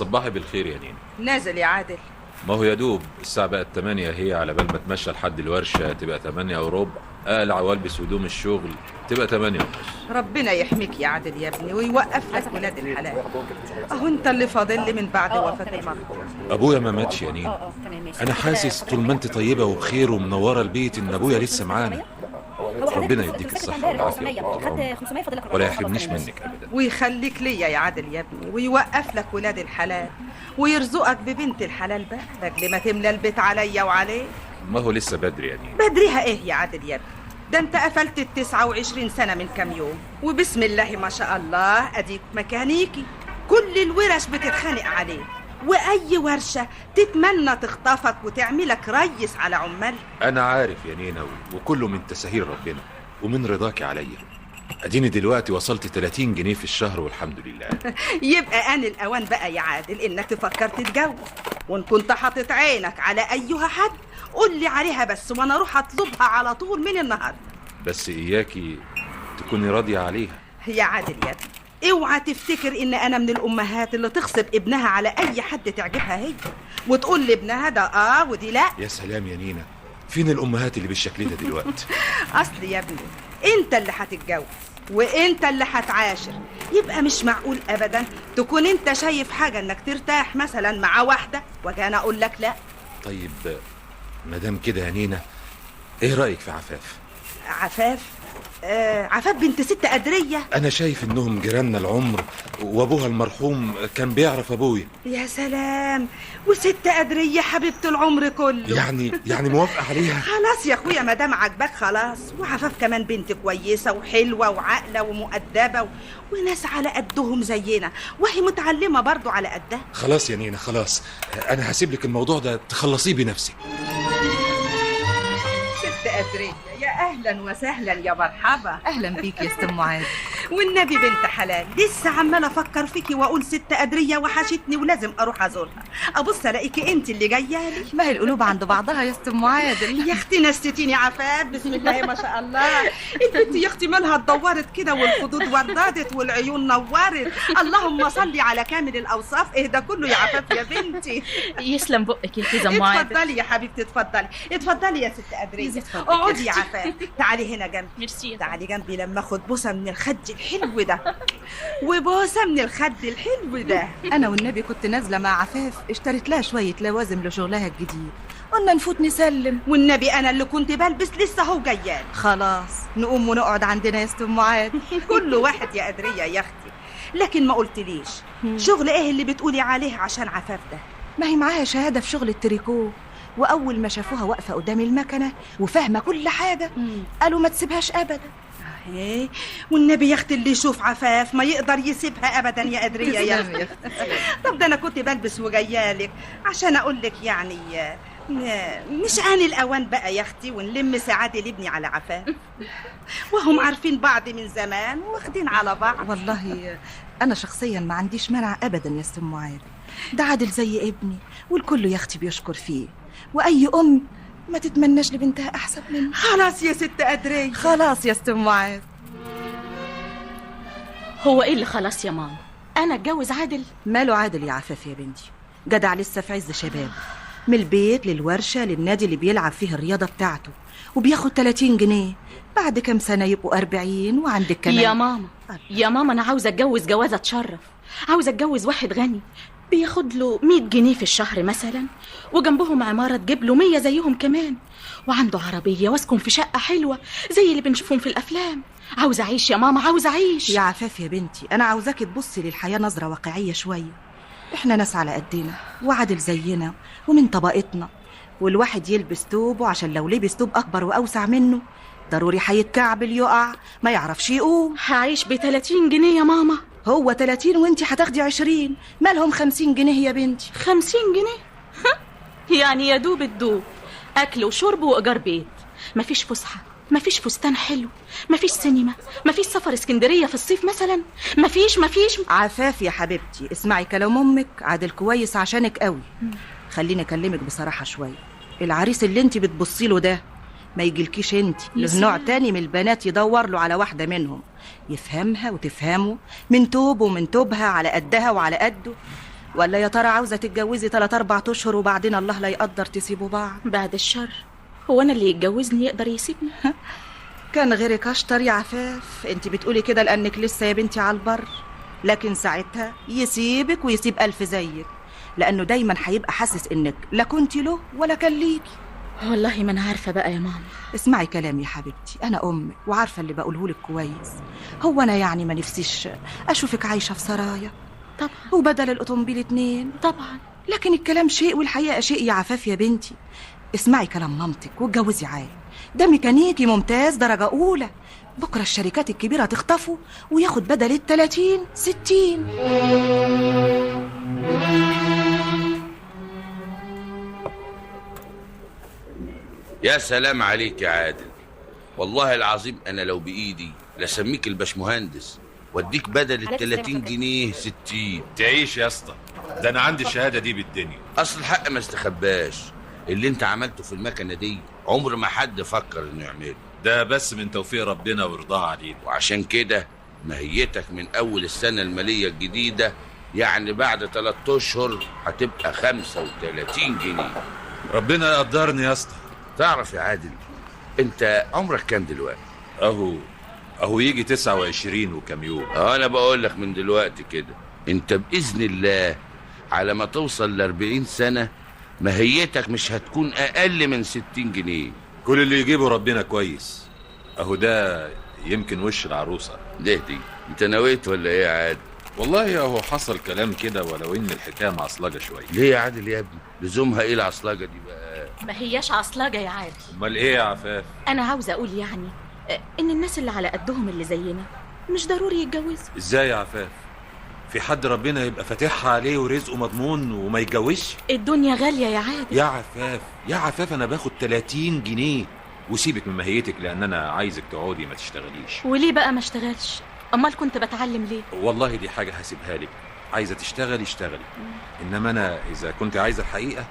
صباحي بالخير يا نينا. نازل يا عادل؟ ما هو يا دوب الساعة بقت 8 هي، على بال ما اتمشى لحد الورشة تبقى 8 وربع، اقلع والبس هدوم الشغل تبقى 8 ونص. ربنا يحميك يا عادل يا ابني ويوقف لك ولاد الحلال. اهو انت اللي فاضل لي من بعد وفاة المرحوم. ابويا ما ماتش يا نينا. انا حاسس طول ما انت طيبة وبخير ومنورة البيت ان ابويا لسه معانا. ربنا يديك الصحة والعافية ولا يحرمنيش منك ابدا. ويخليك ليا يا عادل يا ابني ويوقف لك ولاد الحلال ويرزقك ببنت الحلال بقى لاجل ما تملى البيت عليا وعليك. ما هو لسه بدري يا نينا. بدريها ايه يا عادل يا ابني؟ ده انت قفلت 29 سنة من كام يوم، وبسم الله ما شاء الله اديك ميكانيكي، كل الورش بتتخانق عليه، واي ورشة تتمنى تخطفك وتعملك ريس على عمال. انا عارف يا نينا وكله من تساهيل ربنا ومن رضاك عليا. اديني دلوقتي وصلت 30 جنيه في الشهر والحمد لله. يبقى آن الأوان بقى يا عادل إنك تفكر تتجوز، وإن كنت حاطط عينك على أيها حد قول لي عليها بس وأنا أروح أطلبها على طول من النهاردة. بس إياكي تكوني راضية عليها يا عادل يا ابني، اوعى تفتكر إن أنا من الأمهات اللي تغصب ابنها على أي حد تعجبها هي وتقول لابنها ده ودي لا. يا سلام يا نينا، فين الأمهات اللي بالشكل ده دلوقتي؟ أصل يا ابني أنت اللي هتتجوز وانت اللي هتعاشر، يبقى مش معقول ابدا تكون انت شايف حاجه انك ترتاح مثلا مع واحده واجي انا اقول لك لا. طيب مدام كده يا نينا، ايه رايك في عفاف؟ عفاف؟ عفاف بنت ست قدريه. انا شايف انهم جيراننا العمر، وابوها المرحوم كان بيعرف ابويا. يا سلام، وست قدريه حبيبه العمر كله. يعني موافقه عليها؟ خلاص يا اخويا ما دام عاجباك خلاص. وعفاف كمان بنت كويسه وحلوه وعاقله ومؤدبه وناس على قدهم زينا، وهي متعلمه برضو على قدها. خلاص يا نينا خلاص، انا هسيب لك الموضوع ده تخلصيه بنفسك. ست قدريه، يا اهلا وسهلا يا مرحبا. اهلا بيك يا ست معاذ. والنبي بنت حلال لسه عماله افكر فيكي واقول ست قدريه وحشتني ولازم اروح ازورها، ابص الاقيكي انت اللي جايه لي. ما هي القلوب عند بعضها يا ست معاذ. يا اختي نستيني عفاف، بسم الله ما شاء الله. البنت يا اختي مالها اتدورت كده والخدود وردادت والعيون نورت، اللهم صلي على كامل الاوصاف. ايه ده كله يا عفاف يا بنتي؟ يسلم بقك يا ست معاذ. اتفضلي يا حبيبتي اتفضلي اتفضلي يا ست قدريه. اقعدي يا عفاف، تعالي هنا جنبي. ميرسي. تعالي جنبي لما اخد بوسه من الخد الحلو ده وبوسه من الخد الحلو ده. انا والنبي كنت نازله مع عفاف، اشتريت لها شويه لوازم لشغلها الجديد، قلنا نفوت نسلم. والنبي انا اللي كنت بلبس لسه هو جيال. خلاص نقوم ونقعد عندنا يا ست معاذ. كل واحد يا قدريه يا اختي. لكن ما قلتليش شغل ايه اللي بتقولي عليه عشان عفاف ده؟ ما هي معاها شهاده في شغل التريكو، واول ما شافوها واقفه قدام المكنه وفاهمه كل حاجه قالوا ما تسيبهاش ابدا. ايه والنبي يا اختي اللي يشوف عفاف ما يقدر يسيبها ابدا يا قدريه يا اختي. طب ده انا كنت بلبس وجايالك عشان اقول لك يعني مش آن الأوان بقى يا أختي ونلم سعادة لابني على عفاف، وهم عارفين بعض من زمان واخدين على بعض. والله أنا شخصيا ما عنديش مانع أبدا يا ست معاذ، ده عادل زي ابني والكل يا أختي بيشكر فيه، وأي أم ما تتمناش لبنتها أحسن منه. خلاص يا ست قدرية، خلاص يا ست معاذ. هو إيه اللي خلاص يا ماما؟ أنا اتجوز عادل؟ ماله عادل يا عفاف يا بنتي؟ جدع لسه في عز شباب، من البيت للورشة للنادي اللي بيلعب فيه الرياضة بتاعته، وبياخد 30 جنيه. بعد كام سنة يبقوا 40 وعندك كمان. يا ماما أنا عاوزة أتجوز جوازة تشرف، عاوزة أتجوز واحد غني بياخد له 100 جنيه في الشهر مثلا، وجنبهم عمارة تجيب له 100 زيهم كمان، وعنده عربية واسكن في شقة حلوة زي اللي بنشوفهم في الأفلام. عاوزة أعيش يا ماما، عاوزة أعيش. يا عفاف يا بنتي أنا عاوزاكي تبصي للحياة نظرة واقعية شوية. إحنا ناس على قدنا وعادل زينا ومن طبقتنا، والواحد يلبس توبه عشان لو لبس توب أكبر وأوسع منه ضروري هيتكعبل يقع ما يعرفش يقوم. هعيش ب30 جنيه يا ماما. هو 30 وانتي هتاخدي 20، مالهم 50 جنيه يا بنتي؟ 50 جنيه يعني يا دوب الدوب، أكل وشرب وإيجار بيت، مفيش فسحة، مفيش فستان حلو، مفيش سينما، مفيش سفر اسكندرية في الصيف مثلا، مفيش. عفاف يا حبيبتي اسمعي كلام أمك، عادل كويس عشانك قوي. خليني أكلمك بصراحة شوية، العريس اللي انتي بتبصي له ده ما يجيلكيش انتي، له نوع تاني من البنات يدور له على واحدة منهم يفهمها وتفهمه، من توب ومن توبها على قدها وعلى قده، ولا يا ترى عاوزة تتجوزي 3-4 أشهر وبعدين الله لا يقدر تسيبوا بعض؟ بعد الشر، هو أنا اللي يتجوزني يقدر يسيبني؟ كان غيرك أشطر يا عفاف. انت بتقولي كده لأنك لسه يا بنتي على البر، لكن ساعتها يسيبك ويسيب 1000 زيك، لأنه دايما هيبقى حاسس إنك لا كنت له ولا كان ليكي. والله ما أنا عارفة بقى يا ماما. اسمعي كلامي يا حبيبتي، أنا أمك وعارفة اللي بقوله لك كويس. هو أنا يعني ما نفسيش أشوفك عايشة في سرايا طبعا وبدل الأوتومبيل 2. طبعا، لكن الكلام شيء والحقيقة شيء يا عفاف يا بنتي. اسمعي كلام مامتك واتجوزي عادي، ده ميكانيكي ممتاز درجة أولى، بكرة الشركات الكبيرة تخطفه وياخد بدل 30 60. يا سلام عليك يا عادل، والله العظيم انا لو بايدي لسميك الباشمهندس واديك بدل ال30 جنيه 60. تعيش يا اسطى، ده انا عندي الشهاده دي بالدنيا. اصل الحق ما استخباش، اللي انت عملته في المكنه دي عمر ما حد فكر انه يعمله، ده بس من توفيق ربنا ورضاه علينا. وعشان كده ماهيتك من اول السنه الماليه الجديده، يعني بعد 3 اشهر هتبقى 35 جنيه. ربنا يقدرني يا اسطى. تعرف يا عادل، انت عمرك كام دلوقتي؟ اهو يجي 29 وكم يوم. انا بقول لك من دلوقتي كده، انت باذن الله على ما توصل ل40 سنه ماهيتك مش هتكون اقل من 60 جنيه. كل اللي يجيبه ربنا كويس. اهو ده يمكن وش العروسه. دي انت نويت ولا ايه يا عادل؟ والله اهو حصل كلام كده، ولو ان الحكايه معصلجه شويه. ليه يا عادل يا ابني؟ لزومها ايه العصلجه دي بقى؟ ما هياش عصلجة يا عادل. امال ايه يا عفاف؟ أنا عاوزة أقول يعني إن الناس اللي على قدهم اللي زينا مش ضروري يتجوزوا. ازاي يا عفاف؟ في حد ربنا يبقى فاتحها عليه ورزقه مضمون وما يتجوزش؟ الدنيا غالية يا عادل. يا عفاف انا باخد 30 جنيه وسيبك من ماهيتك، لان انا عايزك تقعدي ما تشتغليش. وليه بقى ما اشتغلش؟ أمال كنت بتعلم ليه؟ والله دي حاجه هسيبها لك، عايزه تشتغلي اشتغلي، انما انا اذا كنت عايزه الحقيقه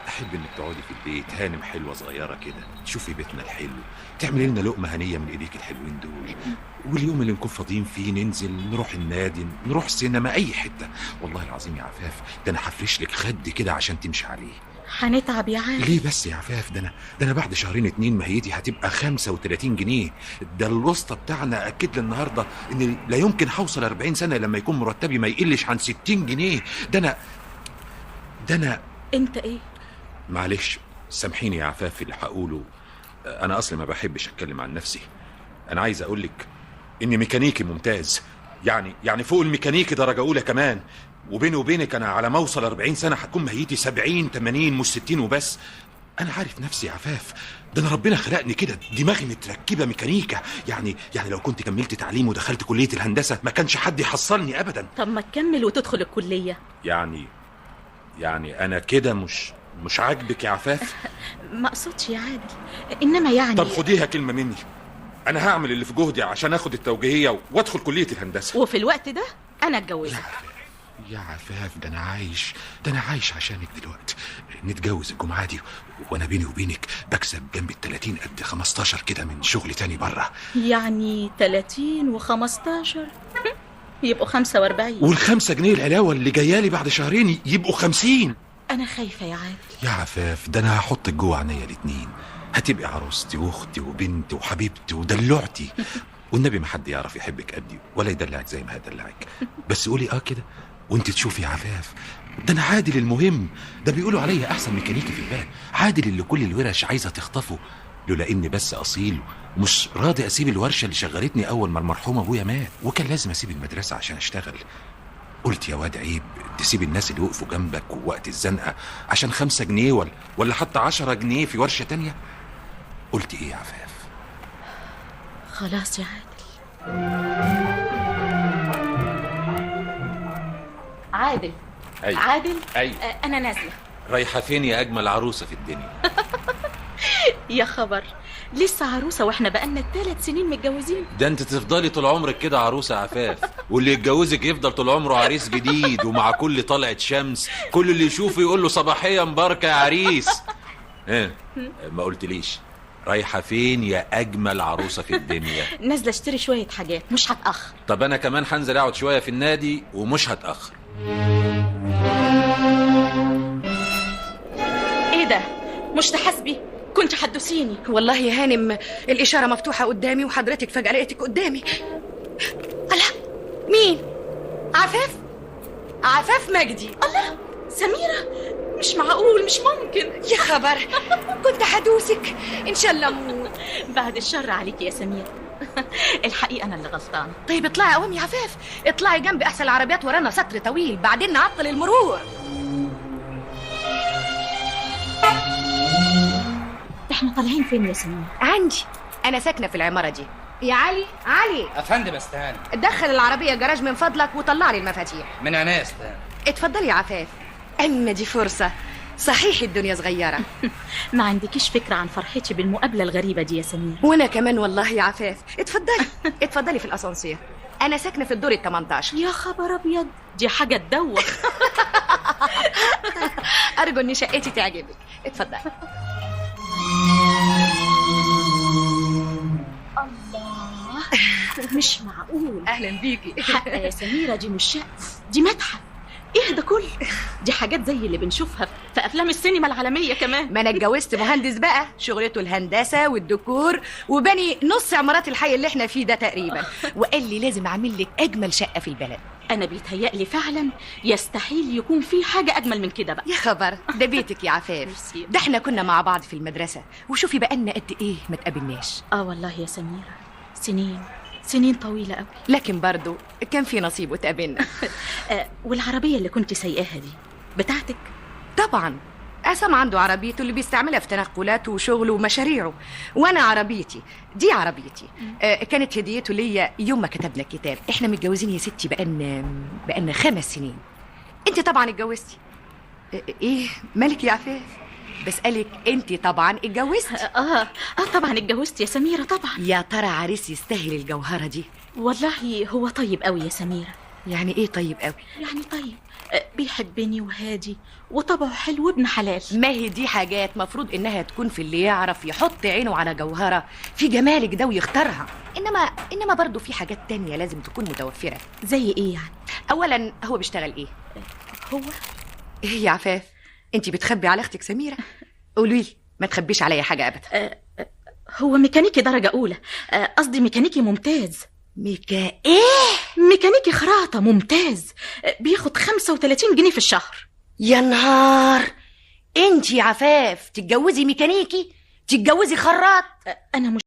احب انك تقعدي في البيت هانم حلوه صغيره كده، تشوفي بيتنا الحلو، تعملي لنا لقمه هنيه من ايديك الحلوين دول، واليوم اللي نكون فاضيين فيه ننزل نروح النادي، نروح سينما، اي حته. والله العظيم يا عفاف ده انا هفرش لك خد كده عشان تمشي عليه. هنتعب يا عادل. ليه بس يا عفاف؟ ده انا بعد 2 ماهيتي هتبقى 35 جنيه. ده الوسطى بتاعنا اكد لي النهارده ان لا يمكن هوصل 40 سنه لما يكون مرتبي ما يقلش عن 60 جنيه. ده انا انت ايه؟ معلش سامحيني يا عفاف في اللي هقوله، انا اصلا ما بحبش اتكلم عن نفسي. انا عايز اقول لك اني ميكانيكي ممتاز، يعني فوق الميكانيكي درجه اولى كمان، وبيني وبينك انا على ما اوصل 40 سنه هتكون ماهيتي 70 80 مش 60 وبس. انا عارف نفسي يا عفاف، ده انا ربنا خلقني كده، دماغي متركبه ميكانيكا، يعني لو كنت كملت تعليم ودخلت كليه الهندسه ما كانش حد يحصلني ابدا. طب ما تكمل وتدخل الكليه. يعني انا كده مش عاجبك يا عفاف؟ ما اقصدش يا عادل، انما يعني. طب خديها كلمه مني، انا هعمل اللي في جهدي عشان اخد التوجيهيه وادخل كليه الهندسه، وفي الوقت ده انا اتجوزك. يا عفاف ده انا عايش عشانك دلوقتي. نتجوز الجمعه دي، وانا بيني وبينك بكسب جنب ال30 قد 15 كده من شغل تاني بره. يعني 30 و15 يبقوا 45، وال5 جنيه العلاوه اللي جايالي بعد 2 شهر يبقوا 50. انا خايفه يا عادل. يا عفاف ده انا هحطك جوه عينيا الاتنين، هتبقي عروستي واختي وبنتي وحبيبتي ودلوعتي. والنبي ما حد يعرف يحبك قدي ولا يدلعك زي ما هدلعك، بس قولي كده وانت تشوفي يا عفاف. ده انا عادل المهم، ده بيقولوا عليا احسن ميكانيكي في البلد، عادل اللي كل الورش عايزه تخطفه، لولا اني بس اصيل ومش راضي اسيب الورشه اللي شغلتني اول ما المرحوم ابويا مات، وكان لازم اسيب المدرسه عشان اشتغل. قلت يا واد عيب تسيب الناس اللي وقفوا جنبك ووقت الزنقه عشان 5 جنيه ولا حتى 10 جنيه في ورشه تانية. قلت ايه يا عفاف؟ خلاص يا عادل. أيوة. عادل. أيوة. انا نازله. رايحه فين يا اجمل عروسه في الدنيا؟ يا خبر، لسه عروسه واحنا بقالنا 3 سنين متجوزين. ده انت تفضلي طول عمرك كده عروسه عفاف، واللي يتجوزك يفضل طول عمره عريس جديد، ومع كل طلعه شمس كل اللي يشوفه يقول له صباحيه مباركه يا عريس. ما قلتليش رايحه فين يا اجمل عروسه في الدنيا؟ نازله اشتري شويه حاجات، مش هتاخر. طب انا كمان هنزل اقعد شويه في النادي ومش هتاخر. مش تحاسبي؟ كنت حدثيني. والله يا هانم الإشارة مفتوحة قدامي وحضرتك فجأة لقيتك قدامي. الله، مين؟ عفاف؟ عفاف مجدي. الله، سميرة، مش معقول، مش ممكن. يا خبر، كنت حدوسك إن شاء الله موت. بعد الشر عليك يا سميرة. الحقيقة أنا اللي غلطانة. طيب اطلعي قوم يا عفاف، اطلعي جنبي أحسن العربيات ورانا سطر طويل بعدين نعطل المرور. احنا طالعين فين يا سميرة؟ عندي، أنا ساكنة في العمارة دي. يا علي، علي افندم استهان. دخل العربية جراج من فضلك وطلع لي المفاتيح. من عينيا استهان. اتفضلي يا عفاف. أما دي فرصة، صحيح الدنيا صغيرة. ما عندكيش فكرة عن فرحتي بالمقابلة الغريبة دي يا سميرة. وأنا كمان والله يا عفاف. اتفضلي اتفضلي في الأسانسير، أنا ساكنة في الدور ال18. يا خبر أبيض، دي حاجة تدوخ. أرجو إن شقتي تعجبك. اتفضلي. الله، مش معقول. أهلا بيكي. حق يا سميرة، دي مش شقة، دي متحف. ايه ده كله؟ دي حاجات زي اللي بنشوفها في افلام السينما العالمية كمان. ما أنا اتجوزت مهندس بقى، شغلته الهندسة والديكور وبني نص عمارات الحي اللي احنا فيه ده تقريبا، وقال لي لازم أعمل لك أجمل شقة في البلد. انا بيتهيألي فعلا يستحيل يكون في حاجة اجمل من كده بقى. يا خبر، ده بيتك يا عفاف. ميرسي. ده احنا كنا مع بعض في المدرسة، وشوفي بقالنا قد ايه ما تقابلناش. والله يا سميرة، سنين طويلة قوي. لكن برضو كان في نصيب وتقابلنا. والعربية اللي كنت سايقاها دي بتاعتك؟ طبعا، عصام عنده عربيته اللي بيستعملها في تنقلاته وشغله ومشاريعه، وانا عربيتي دي عربيتي. كانت هديته ليا يوم ما كتبنا الكتاب. احنا متجوزين يا ستي بقالنا 5 سنين. انت طبعا اتجوزتي. ايه مالك يا عفاف؟ بسألك انت طبعا اتجوزتي. طبعا اتجوزت يا سميرة طبعا. يا ترى عريس يستاهل الجوهرة دي؟ والله هو طيب قوي يا سميرة. يعني ايه طيب قوي؟ يعني طيب، بيحبني وهادي وطبعه حلو وابن حلال. ما هي دي حاجات مفروض انها تكون في اللي يعرف يحط عينه على جوهرة في جمالك ده ويختارها. انما برضو في حاجات تانية لازم تكون متوفرة. زي ايه يعني؟ اولا هو بيشتغل ايه؟ هو ايه يا عفاف، انتي بتخبي على اختك سميرة؟ قولي ما تخبيش عليا حاجة ابدا. هو ميكانيكي درجة اولى، قصدي ميكانيكي ممتاز. ميكانيكي خراطة ممتاز، بياخد 35 جنيه في الشهر. يا نهار، انتي يا عفاف تتجوزي ميكانيكي؟ تتجوزي خراط؟ انا مش